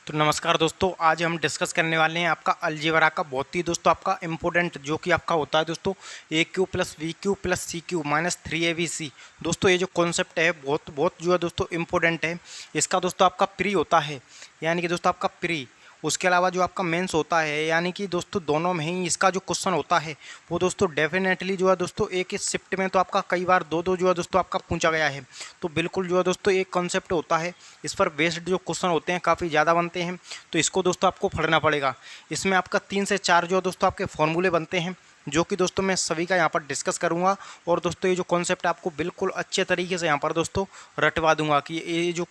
तो नमस्कार दोस्तों, आज हम डिस्कस करने वाले हैं आपका अलजेब्रा का बहुत ही दोस्तों आपका इम्पोर्टेंट जो कि आपका होता है दोस्तों a cube plus b cube plus c cube minus 3ab दोस्तों ये जो कॉन्सेप्ट है बहुत जो है दोस्तों इम्पोर्टेंट है। इसका दोस्तों आपका प्री होता है, यानी कि दोस्तों आपका प्री, उसके अलावा जो आपका मेंस होता है, यानी कि दोस्तों दोनों में ही इसका जो क्वेश्चन होता है वो दोस्तों डेफिनेटली जो है दोस्तों एक इस शिफ्ट में तो आपका कई बार दो जो है दोस्तों आपका पूछा गया है। तो बिल्कुल जो है दोस्तों एक कॉन्सेप्ट होता है, इस पर बेस्ड जो क्वेश्चन होते हैं काफ़ी ज़्यादा बनते हैं। तो इसको दोस्तों आपको पढ़ना पड़ेगा। इसमें आपका 3 से 4 जो दोस्तों आपके फॉर्मूले बनते हैं, जो कि दोस्तों मैं सभी का यहाँ पर डिस्कस करूँगा। और दोस्तों ये जो कॉन्सेप्ट आपको बिल्कुल अच्छे तरीके से यहाँ पर दोस्तों रटवा दूंगा कि ये जो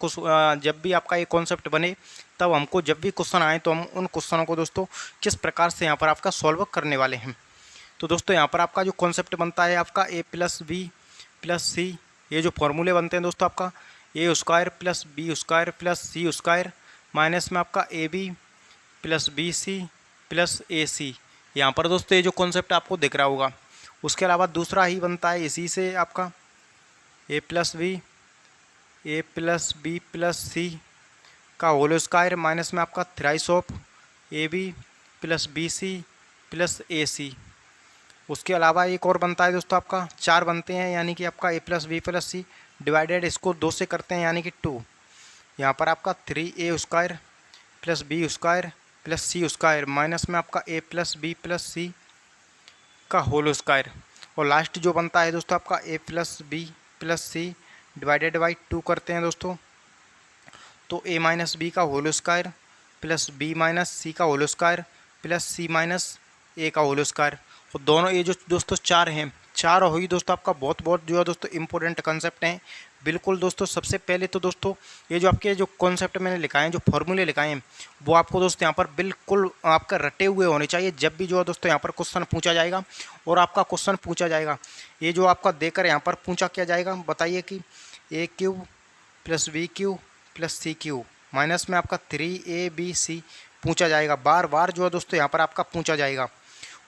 जब भी आपका ये कॉन्सेप्ट बने, तब हमको जब भी क्वेश्चन आए तो हम उन क्वेश्चनों को दोस्तों किस प्रकार से यहाँ पर आपका सॉल्व करने वाले हैं। तो दोस्तों यहाँ पर आपका जो कॉन्सेप्ट बनता है आपका a plus b plus c, ये जो फॉर्मूले बनते हैं दोस्तों आपका a square plus b square plus c square minus में आपका a b plus b c plus a c. यहाँ पर दोस्तों ये जो कॉन्सेप्ट आपको दिख रहा होगा। उसके अलावा दूसरा ही बनता है इसी से आपका a plus b plus c का होल स्क्वायर माइनस में आपका thrice of a b plus b c plus a c. उसके अलावा एक और बनता है दोस्तों आपका 4 बनते हैं, यानी कि आपका a plus b plus c divided इसको 2 से करते हैं, यानी कि 2। यहाँ पर आपका 3a square plus b square plus c square minus में आपका a plus b plus c का होल स्क्वायर। और लास्ट जो बनता है दोस्तों आपका a plus b plus c divided by 2 करते हैं दोस्तों, तो ए माइनस बी का whole square plus b minus c का whole square plus c minus a का होल स्क्वायर। और दोनों ये जो दोस्तों 4 हैं, 4 हुई दोस्तों आपका बहुत जो है दोस्तों इंपॉर्टेंट कंसेप्ट हैं। बिल्कुल दोस्तों सबसे पहले तो दोस्तों ये जो आपके जो कॉन्सेप्ट मैंने लिखाए हैं, जो फॉर्मूले लिखाए हैं, वो आपको दोस्तों यहाँ पर बिल्कुल आपका रटे हुए होने चाहिए। जब भी जो है दोस्तों यहाँ पर क्वेश्चन पूछा जाएगा और आपका क्वेश्चन पूछा जाएगा, ये जो आपका देकर यहाँ पर पूछा क्या जाएगा, बताइए कि a cube plus b cube plus c cube minus में आपका 3ab पूछा जाएगा। बार बार जो है दोस्तों यहाँ पर आपका पूछा जाएगा।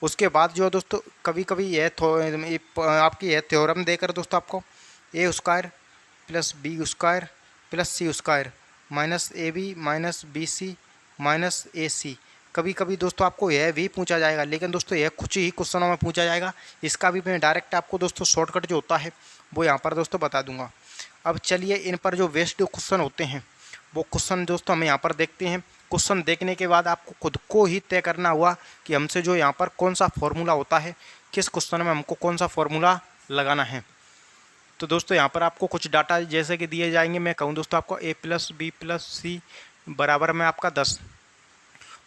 उसके बाद जो है दोस्तों कभी कभी आपकी यह थ्योरम देकर दोस्तों आपको a square plus b square plus c square minus a b minus b c minus a c, कभी कभी दोस्तों आपको यह भी पूछा जाएगा। लेकिन दोस्तों यह कुछ ही क्वेश्चनों में पूछा जाएगा। इसका भी मैं डायरेक्ट आपको दोस्तों शॉर्टकट जो होता है वो यहाँ पर दोस्तों बता दूंगा। अब चलिए इन पर जो वेस्ट जो क्वेश्चन होते हैं वो क्वेश्चन दोस्तों हम यहाँ पर देखते हैं। क्वेश्चन देखने के बाद आपको खुद को ही तय करना हुआ कि हमसे जो यहाँ पर कौन सा फॉर्मूला होता है, किस क्वेश्चन में हमको कौन सा फॉर्मूला लगाना है। तो दोस्तों यहाँ पर आपको कुछ डाटा जैसे कि दिए जाएंगे। मैं कहूँ दोस्तों आपको a plus b plus c बराबर में आपका 10,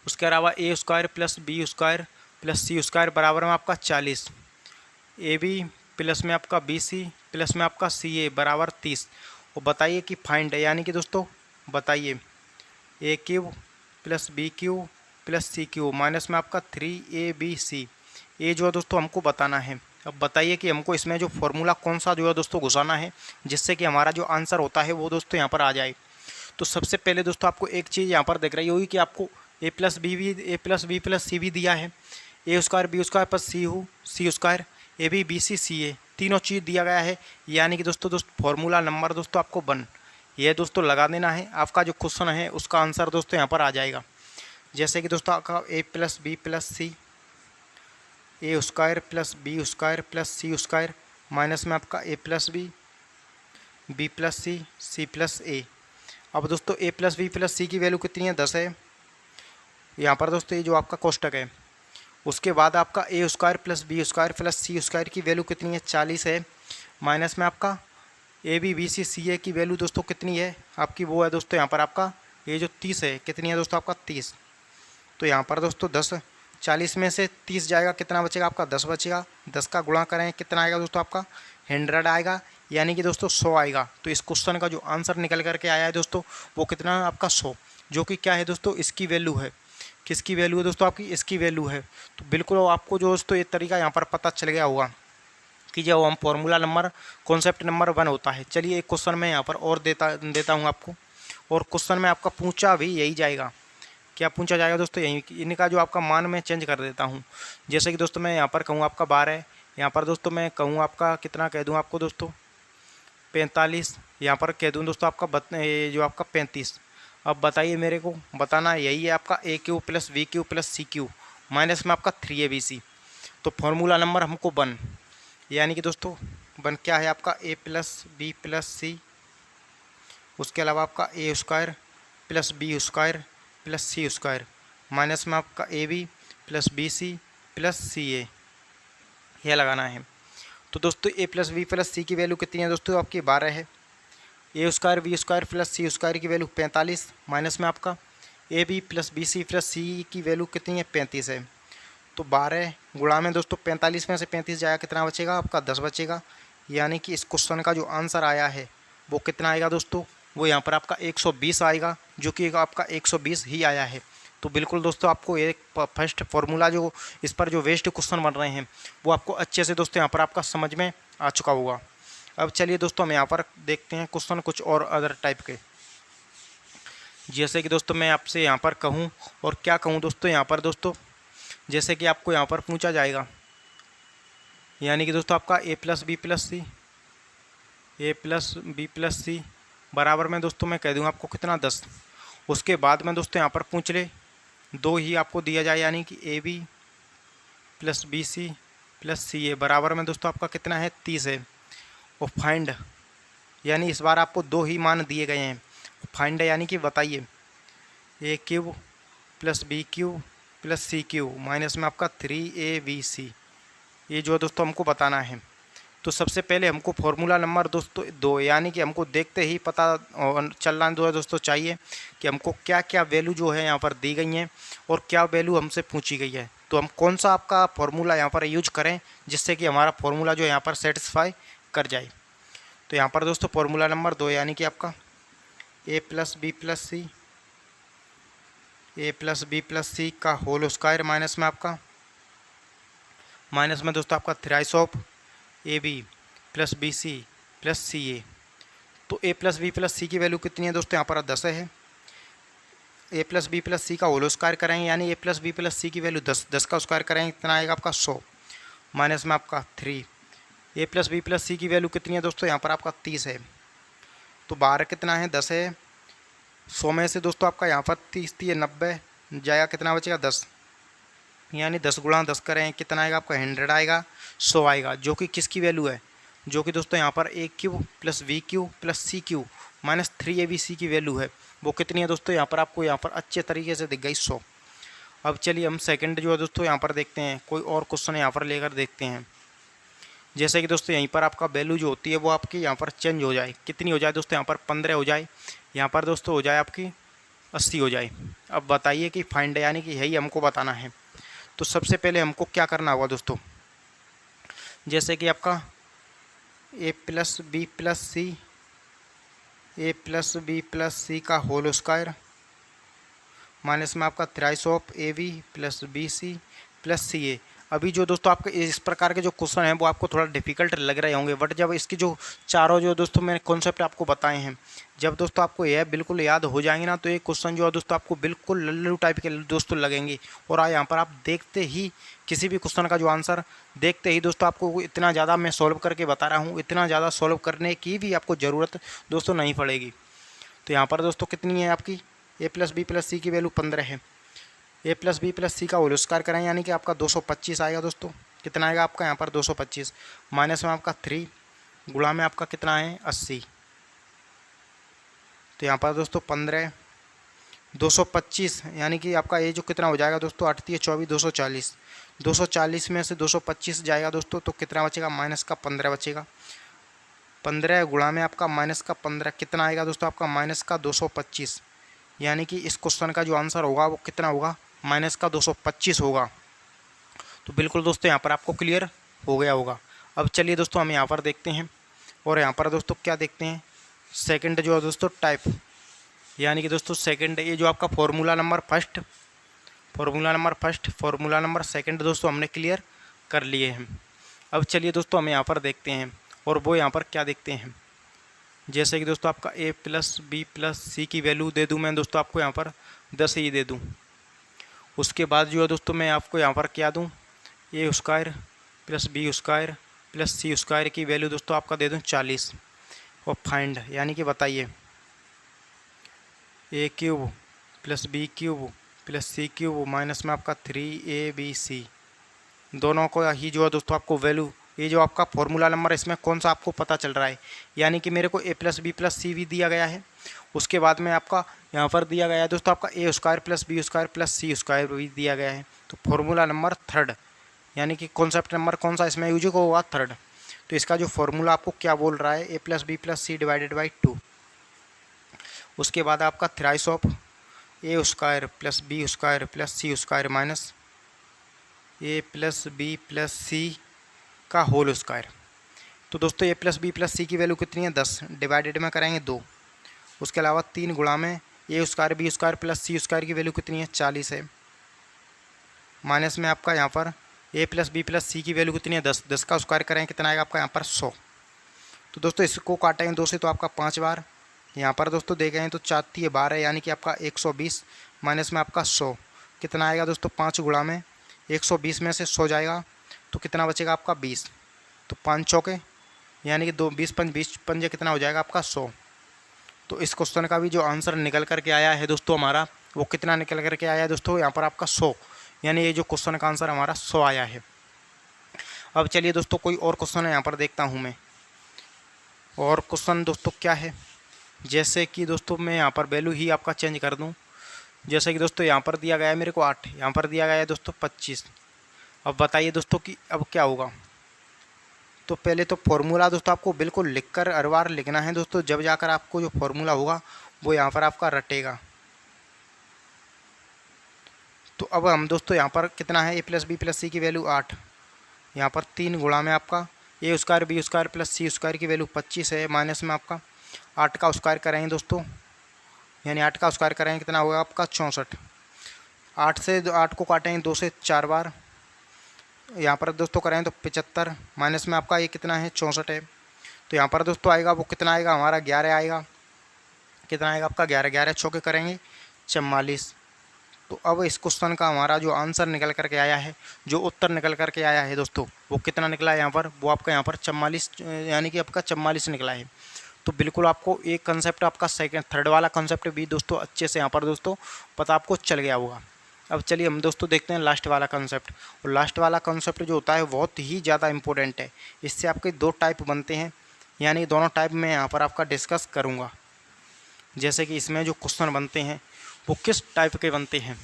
उसके अलावा a square plus b square plus c square बराबर में आपका 40, ए बी प्लस में आपका बी सी प्लस में आपका सी ए बराबर 30। और बताइए कि फाइंड है, यानी कि दोस्तों बताइए a cube plus b cube plus c cube minus में आपका 3abc, ये जो है दोस्तों हमको बताना है। अब बताइए कि हमको इसमें जो फॉर्मूला कौन सा जो है दोस्तों घुसाना है, जिससे कि हमारा जो आंसर होता है वो दोस्तों यहाँ पर आ जाए। तो सबसे पहले दोस्तों आपको एक चीज़ यहाँ पर दिख रही होगी कि आपको a plus b plus c भी दिया है, a square b square plus c square a b b c c a, तीनों चीज़ दिया गया है। यानी कि दोस्तों फॉर्मूला नंबर दोस्तों आपको 1 ये दोस्तों लगा देना है। आपका जो क्वेश्चन है उसका आंसर दोस्तों यहाँ पर आ जाएगा। जैसे कि दोस्तों आपका a plus b plus c a square plus b square plus c square minus में आपका a plus b plus c plus a. अब दोस्तों a plus b plus c की वैल्यू कितनी है, 10 है यहाँ पर दोस्तों, ये जो आपका कोष्टक है। उसके बाद आपका a square plus b square plus c square की वैल्यू कितनी है, 40 है माइनस में आपका a b b c c ए की वैल्यू दोस्तों कितनी है आपकी, वो है दोस्तों यहाँ पर आपका ये जो 30 है, कितनी है दोस्तों आपका 30। तो यहाँ पर दोस्तों 10, 40 में से 30 जाएगा, कितना बचेगा आपका 10 बचेगा। 10 का गुणा करें कितना आएगा दोस्तों आपका 100 आएगा, यानी कि दोस्तों 100 आएगा। तो इस क्वेश्चन का जो आंसर निकल करके आया है दोस्तों वो कितना है आपका 100, जो कि क्या है दोस्तों इसकी वैल्यू है। किसकी वैल्यू है दोस्तों आपकी, इसकी वैल्यू है। तो बिल्कुल आपको जो दोस्तों ये तरीका यहाँ पर पता चल गया होगा कि जब हम फॉर्मूला नंबर कॉन्सेप्ट नंबर 1 होता है। चलिए एक क्वेश्चन मैं यहाँ पर और देता हूँ आपको, और क्वेश्चन में आपका पूछा भी यही जाएगा। क्या पूछा जाएगा दोस्तों, यही इनका जो आपका मान मैं चेंज कर देता हूँ। जैसे कि दोस्तों मैं यहाँ पर कहूँ आपका 12, यहाँ पर दोस्तों मैं कहूँ आपका कितना कह दूँ आपको दोस्तों 45, यहाँ पर कह दूँ दोस्तों आपका जो आपका 35। अब बताइए, मेरे को बताना यही है आपका a cube plus b cube plus c cube minus में आपका 3abc। तो फॉर्मूला नंबर हमको 1, यानी कि दोस्तों 1 क्या है आपका a plus b plus c, उसके अलावा आपका a square plus b square plus c square minus में आपका a b plus b c plus c a, यह लगाना है। तो दोस्तों a plus b plus c की वैल्यू कितनी है दोस्तों, आपकी 12 है। A square b square plus c square की वैल्यू 45 माइनस में आपका a b plus b c plus c की वैल्यू कितनी है, 35 है। तो 12 गुणा में दोस्तों 45 में से 35 जाएगा, कितना बचेगा आपका 10 बचेगा। यानी कि इस क्वेश्चन का जो आंसर आया है वो कितना आएगा दोस्तों, वो यहाँ पर आपका 120 आएगा, जो कि आपका 120 ही आया है। तो बिल्कुल दोस्तों आपको एक फर्स्ट फार्मूला जो इस पर जो वेस्ट क्वेश्चन बन रहे हैं वो आपको अच्छे से दोस्तों यहाँ पर आपका समझ में आ चुका होगा। अब चलिए दोस्तों हम यहाँ पर देखते हैं क्वेश्चन कुछ और अदर टाइप के। जैसे कि दोस्तों मैं आपसे यहाँ पर कहूँ और क्या कहूँ दोस्तों, यहाँ पर दोस्तों जैसे कि आपको यहाँ पर पूछा जाएगा, यानी कि दोस्तों आपका a plus b plus c, a plus b plus c बराबर में दोस्तों मैं कह दूँगा आपको कितना 10। उसके बाद में दोस्तों यहाँ पर पूछ ले 2 ही आपको दिया जाए, यानी कि a b plus b c plus c a बराबर में दोस्तों आपका कितना है 30 है। और फाइंड, यानी इस बार आपको 2 ही मान दिए गए हैं। फाइंड यानी कि बताइए a cube plus b cube plus c cube minus में आपका 3abc, ये जो दोस्तों हमको बताना है। तो सबसे पहले हमको फॉर्मूला नंबर दोस्तों 2, यानी कि हमको देखते ही पता चलना दो दोस्तों चाहिए कि हमको क्या क्या वैल्यू जो है यहाँ पर दी गई हैं और क्या वैल्यू हमसे पूछी गई है। तो हम कौन सा आपका फॉर्मूला यहाँ पर यूज करें जिससे कि हमारा फॉर्मूला जो यहाँ पर सेटिस्फाई कर जाए। तो यहाँ पर दोस्तों फॉर्मूला नंबर 2 यानी कि आपका a plus b plus c, a plus b plus c का होल स्क्वायर माइनस में आपका दोस्तों आपका thrice of a b plus b c plus c a. तो a plus b plus c की वैल्यू कितनी है दोस्तों, यहाँ पर 10 है। A plus b plus c का होल स्क्वायर करेंगे, यानी a plus b plus c की वैल्यू 10 का स्क्वायर करेंगे, कितना आएगा आपका 100 माइनस में आपका 3। ए प्लस बी प्लस सी की वैल्यू कितनी है दोस्तों, यहाँ पर आपका 30 है। तो 12 कितना है 10 है। 100 में से दोस्तों आपका यहाँ पर 30 थी 90 जाएगा, कितना बचेगा 10, यानी 10 गुणा 10 करें कितना आएगा आपका 100 आएगा, 100 आएगा, जो कि किसकी वैल्यू है, जो कि दोस्तों यहाँ पर a cube plus b cube plus c cube minus 3abc की वैल्यू है। वो कितनी है दोस्तों, यहाँ पर आपको यहाँ पर अच्छे तरीके से दिख गई 100। अब चलिए हम सेकंड जो है दोस्तों यहाँ पर देखते हैं, कोई और क्वेश्चन यहाँ पर लेकर देखते हैं। जैसे कि दोस्तों यहीं पर आपका वैल्यू जो होती है वो आपकी यहाँ पर चेंज हो जाए, कितनी हो जाए दोस्तों, यहाँ पर 15 हो जाए, यहाँ पर दोस्तों हो जाए आपकी 80 हो जाए। अब बताइए कि फाइंड, यानी कि यही हमको बताना है। तो सबसे पहले हमको क्या करना होगा दोस्तों, जैसे कि आपका a plus b plus c, a plus b plus c का होल स्क्वायर माइनस में आपका thrice of a b plus b c plus c a. अभी जो दोस्तों आपके इस प्रकार के जो क्वेश्चन हैं वो आपको थोड़ा डिफिकल्ट लग रहे होंगे, बट जब इसकी जो चारों जो दोस्तों मैंने कॉन्सेप्ट आपको बताए हैं, जब दोस्तों आपको यह बिल्कुल याद हो जाएंगे ना, तो ये क्वेश्चन जो है दोस्तों आपको बिल्कुल लल्लू टाइप के दोस्तों लगेंगे। और यहाँ पर आप देखते ही किसी भी क्वेश्चन का जो आंसर देखते ही दोस्तों आपको इतना ज़्यादा मैं सॉल्व करके बता रहा हूँ, इतना ज़्यादा सॉल्व करने की भी आपको ज़रूरत दोस्तों नहीं पड़ेगी। तो यहाँ पर दोस्तों कितनी है आपकी ए प्लस बी प्लस सी की वैल्यू 15 है। A plus b plus c का होल स्क्वायर करें, यानी कि आपका 225 आएगा दोस्तों, कितना आएगा आपका यहाँ पर 225 माइनस में आपका 3 गुणा में आपका कितना है 80। तो यहाँ पर दोस्तों 15 225, यानी कि आपका ये जो कितना हो जाएगा दोस्तों 8 × 24 240, 240 में से 225 जाएगा दोस्तों, तो कितना बचेगा माइनस का 15 बचेगा। 15 गुणा में आपका माइनस का 15 कितना आएगा दोस्तों आपका माइनस का 225, यानी कि इस क्वेश्चन का जो आंसर होगा वो कितना होगा माइनस का 225 होगा। तो बिल्कुल दोस्तों यहाँ पर आपको क्लियर हो गया होगा। अब चलिए दोस्तों हम यहाँ पर देखते हैं, और यहाँ पर दोस्तों क्या देखते हैं, सेकंड जो है दोस्तों टाइप, यानी कि दोस्तों सेकंड ये जो आपका formula number first, formula number second दोस्तों हमने क्लियर कर लिए हैं। अब चलिए दोस्तों हम यहाँ पर देखते हैं, और वो यहाँ पर क्या देखते हैं, जैसे कि दोस्तों आपका a plus b plus c की वैल्यू दे दूँ मैं दोस्तों आपको यहाँ पर 10 ही दे दूँ। उसके बाद जो है दोस्तों मैं आपको यहाँ पर क्या दूँ, a square plus b square plus c square की वैल्यू दोस्तों आपका दे दूँ 40। और फाइंड, यानी कि बताइए a cube plus b cube plus c cube minus में आपका 3ab। दोनों को ही जो है दोस्तों आपको वैल्यू, ये जो आपका फॉर्मूला नंबर है इसमें कौन सा आपको पता चल रहा है, यानी कि मेरे को a plus b plus c भी दिया गया है, उसके बाद में आपका यहाँ पर दिया गया है दोस्तों आपका a square plus b square plus c square भी दिया गया है। तो फॉर्मूला नंबर थर्ड, यानी कि कॉन्सेप्ट नंबर कौन सा इसमें यूज होगा, थर्ड। तो इसका जो फॉर्मूला आपको क्या बोल रहा है, a plus b plus c divided by 2। उसके बाद आपका thrice of a square plus b square plus c square minus a plus b plus c का होल स्क्वायर। तो दोस्तों a plus b plus c की वैल्यू कितनी है 10, divided में करेंगे 2। उसके अलावा 3 गुणा में ए square b square plus c square की वैल्यू कितनी है 40 है, माइनस में आपका यहाँ पर ए प्लस बी प्लस सी की वैल्यू कितनी है 10, 10 का स्क्वायर करेंगे कितना आएगा आपका यहाँ पर 100। तो दोस्तों इसको काटेंगे 2 से तो आपका 5 बार, यहाँ पर दोस्तों देखें तो 4 3 12 यानी कि आपका 120 माइनस में आपका 100 कितना आएगा दोस्तों 5 गुणा में 120 में से 100 जाएगा तो कितना बचेगा आपका 20। तो 5 चौके यानी कि 2 20 20 पंजे कितना हो जाएगा आपका 100। तो इस क्वेश्चन का भी जो आंसर निकल करके आया है दोस्तों हमारा, वो कितना निकल करके आया है दोस्तों यहाँ पर आपका 100, यानी ये जो क्वेश्चन का आंसर हमारा 100 आया है। अब चलिए दोस्तों कोई और क्वेश्चन है यहाँ पर देखता हूँ मैं। और क्वेश्चन दोस्तों क्या है, जैसे कि दोस्तों मैं यहाँ पर वैल्यू ही आपका चेंज कर दूँ। जैसे कि दोस्तों यहाँ पर दिया गया है मेरे को 8, यहाँ पर दिया गया है दोस्तों 25। अब बताइए दोस्तों कि अब क्या होगा। तो पहले तो फॉर्मूला दोस्तों आपको बिल्कुल लिखकर हर बार लिखना है दोस्तों, जब जाकर आपको जो फॉर्मूला होगा वो यहाँ पर आपका रटेगा। तो अब हम दोस्तों यहाँ पर कितना है, a plus b plus c की वैल्यू 8, यहाँ पर 3 गुणा में आपका a square b square plus c square की वैल्यू 25 है, माइनस में आपका 8 का स्क्वायर करेंगे दोस्तों, यानी 8 का स्क्वायर करेंगे कितना होगा आपका 64। 8 से 8 को काटेंगे 2 से 4 बार, यहाँ पर दोस्तों करेंगे तो 75 माइनस में आपका ये कितना है 64 है। तो यहाँ पर दोस्तों आएगा वो कितना आएगा हमारा 11 आएगा, कितना आएगा आपका 11, 11 चौके करेंगे 44। तो अब इस क्वेश्चन का हमारा जो आंसर निकल करके आया है, जो उत्तर निकल करके आया है दोस्तों, वो कितना निकला है यहाँ पर, वो आपका यहाँ पर 44 यानी कि आपका 44 निकला है। तो बिल्कुल आपको एक कंसेप्ट आपका सेकंड थर्ड वाला कंसेप्ट भी दोस्तों अच्छे से यहाँ पर दोस्तों पता आपको चल गया होगा। अब चलिए हम दोस्तों देखते हैं लास्ट वाला कंसेप्ट। और लास्ट वाला कंसेप्ट जो होता है बहुत ही ज़्यादा इंपॉर्टेंट है, इससे आपके 2 टाइप बनते हैं, यानी दोनों टाइप में यहाँ पर आपका डिस्कस करूँगा। जैसे कि इसमें जो क्वेश्चन बनते हैं वो किस टाइप के बनते हैं,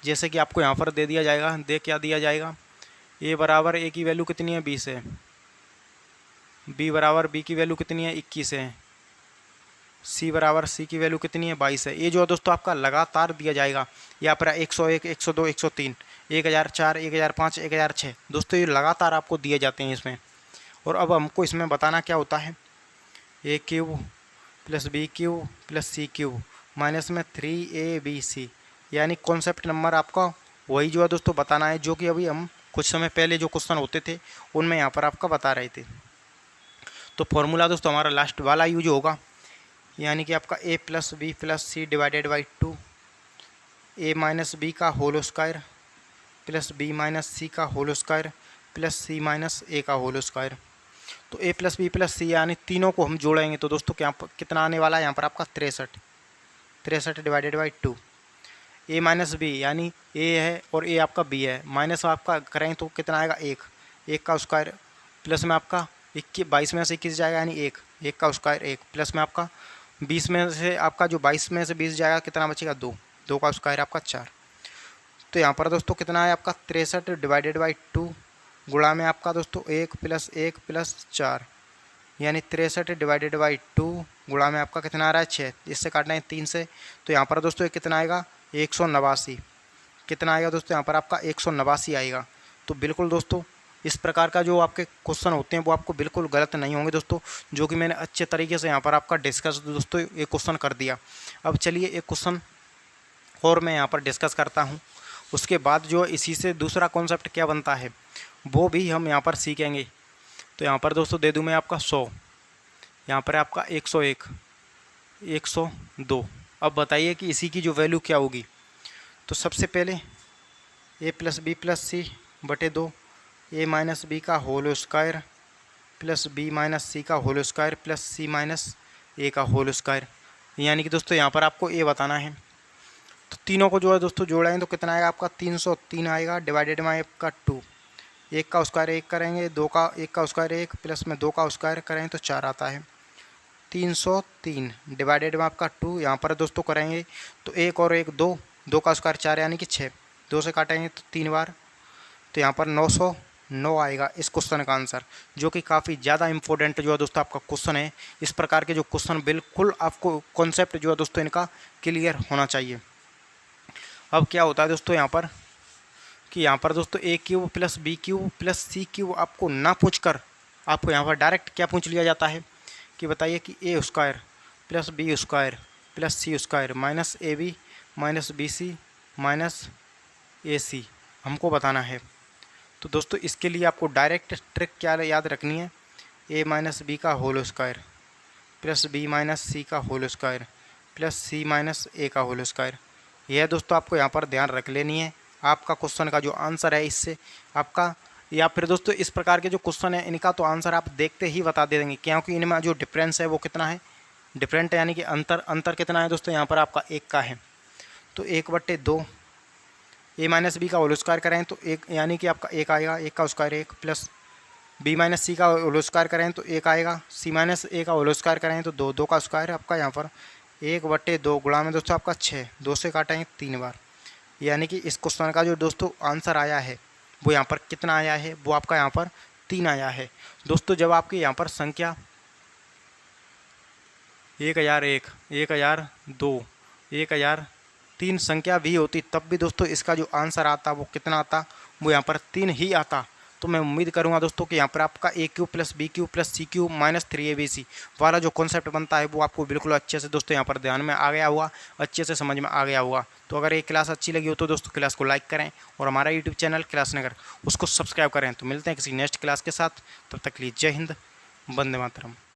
जैसे कि आपको यहाँ पर दे दिया जाएगा, क्या दिया जाएगा, ए बराबर ए की वैल्यू कितनी है 20 है, बी बराबर बी की वैल्यू कितनी है 21 है, सी बराबर सी की वैल्यू कितनी है 22 है। ये जो है दोस्तों आपका लगातार दिया जाएगा, यहाँ पर 101 102 103 1004 1005 1006 दोस्तों ये लगातार आपको दिए जाते हैं इसमें। और अब हमको इसमें बताना क्या होता है, a cube plus b cube plus c cube minus में 3ab, यानी कॉन्सेप्ट नंबर आपका वही जो है दोस्तों बताना है, जो कि अभी हम कुछ समय पहले जो क्वेश्चन होते थे उनमें यहाँ पर आपका बता रहे थे। तो फॉर्मूला दोस्तों हमारा लास्ट वाला यूज होगा, यानी कि आपका a plus b plus c divided by 2, A minus b का whole square plus b minus c का whole square plus c minus a का होल स्क्वायर। तो a plus b plus c यानी तीनों को हम जोड़ेंगे तो दोस्तों क्या कितना आने वाला है यहाँ पर आपका 63 divided by 2। A minus B यानी ए है और ए आपका बी है, माइनस आपका करेंगे तो कितना आएगा 1 का स्क्वायर प्लस में आपका 22 में से 21 जाएगा, यानी 1 का स्क्वायर 1 प्लस में आपका 20 में से आपका जो 22 में से 20 जाएगा कितना बचेगा 2 का स्क्वायर आपका 4। तो यहाँ पर दोस्तों कितना है आपका 63 डिवाइडेड बाई 2 गुणा में आपका दोस्तों 1 प्लस 4, यानी 63 डिवाइडेड बाई 2 गुणा में आपका कितना आ रहा है 6, इससे काटना है 3 से। तो यहाँ पर दोस्तों कितना आएगा 189, कितना आएगा दोस्तों यहाँ पर आपका 189 आएगा। तो बिल्कुल दोस्तों इस प्रकार का जो आपके क्वेश्चन होते हैं वो आपको बिल्कुल गलत नहीं होंगे दोस्तों, जो कि मैंने अच्छे तरीके से यहाँ पर आपका डिस्कस दोस्तों एक क्वेश्चन कर दिया। अब चलिए एक क्वेश्चन और मैं यहाँ पर डिस्कस करता हूँ, उसके बाद जो इसी से दूसरा कॉन्सेप्ट क्या बनता है वो भी हम यहाँ पर सीखेंगे। तो यहाँ पर दोस्तों दे दूँ मैं आपका 100, यहाँ पर आपका 101 102। अब बताइए कि इसी की जो वैल्यू क्या होगी। तो सबसे पहले a plus b plus c बटे 2 ए माइनस बी का whole square plus b minus c का whole square plus c minus a का होल स्क्वायर। यानी कि दोस्तों यहाँ पर आपको ए बताना है। तो तीनों को जो है दोस्तों जोड़ेंगे तो कितना आएगा आपका 303 आएगा, डिवाइडेड में आपका 2। एक का स्क्वायर एक करेंगे, दो का एक का स्क्वायर एक, प्लस में दो का स्क्वायर करेंगे तो 4 आता है। 303 डिवाइडेड में आपका 2, यहाँ पर दोस्तों करेंगे तो एक और एक 2, दो का स्क्वायर 4 यानी कि 6, 2 से काटेंगे तो 3 बार, तो यहाँ पर 909 आएगा इस क्वेश्चन का आंसर, जो कि काफ़ी ज़्यादा इंपॉर्टेंट जो है दोस्तों आपका क्वेश्चन है। इस प्रकार के जो क्वेश्चन बिल्कुल आपको कॉन्सेप्ट जो है दोस्तों इनका क्लियर होना चाहिए। अब क्या होता है दोस्तों यहाँ पर कि यहाँ पर दोस्तों a cube plus b cube plus c cube आपको ना पूछकर आपको यहाँ पर डायरेक्ट क्या पूछ लिया जाता है कि बताइए कि a square plus b square plus c square minus a b minus b c minus a c हमको बताना है। तो दोस्तों इसके लिए आपको डायरेक्ट ट्रिक क्या याद रखनी है, ए माइनस बी का whole square plus b minus c का whole square plus c minus a का होल स्क्वायर। यह दोस्तों आपको यहाँ पर ध्यान रख लेनी है। आपका क्वेश्चन का जो आंसर है इससे आपका, या फिर दोस्तों इस प्रकार के जो क्वेश्चन है इनका तो आंसर आप देखते ही बता दे देंगे, क्योंकि इनमें जो डिफरेंस है वो कितना है, डिफरेंट यानी कि अंतर कितना है दोस्तों, यहाँ पर आपका एक का है। तो 1/2 ए माइनस बी का होल स्क्वायर करें तो एक यानी कि आपका एक आएगा, एक का स्क्वायर एक, प्लस बी माइनस सी का होल स्क्वायर करें तो एक आएगा, सी माइनस ए का होल स्क्वायर करें तो 2, 2 का स्क्वायर है आपका यहाँ पर 1/2 गुणा में दोस्तों आपका 6, 2 से काटेंगे 3 बार, यानी कि इस क्वेश्चन का जो दोस्तों आंसर आया है वो यहाँ पर कितना आया है, वो आपका यहाँ पर 3 आया है। दोस्तों जब आपकी यहाँ पर संख्या 1001, 1002, 1003 संख्या भी होती तब भी दोस्तों इसका जो आंसर आता वो कितना आता, वो यहाँ पर 3 ही आता। तो मैं उम्मीद करूँगा दोस्तों कि यहाँ पर आपका a cube plus b cube plus c cube minus 3abc वाला जो कॉन्सेप्ट बनता है वो आपको बिल्कुल अच्छे से दोस्तों यहाँ पर ध्यान में आ गया हुआ, अच्छे से समझ में आ गया हुआ। तो अगर ये क्लास अच्छी लगी हो तो दोस्तों क्लास को लाइक करें और हमारा यूट्यूब चैनल क्लास नगर उसको सब्सक्राइब करें। तो मिलते हैं किसी नेक्स्ट क्लास के साथ, तब तक के लिए जय हिंद, वंदे मातरम।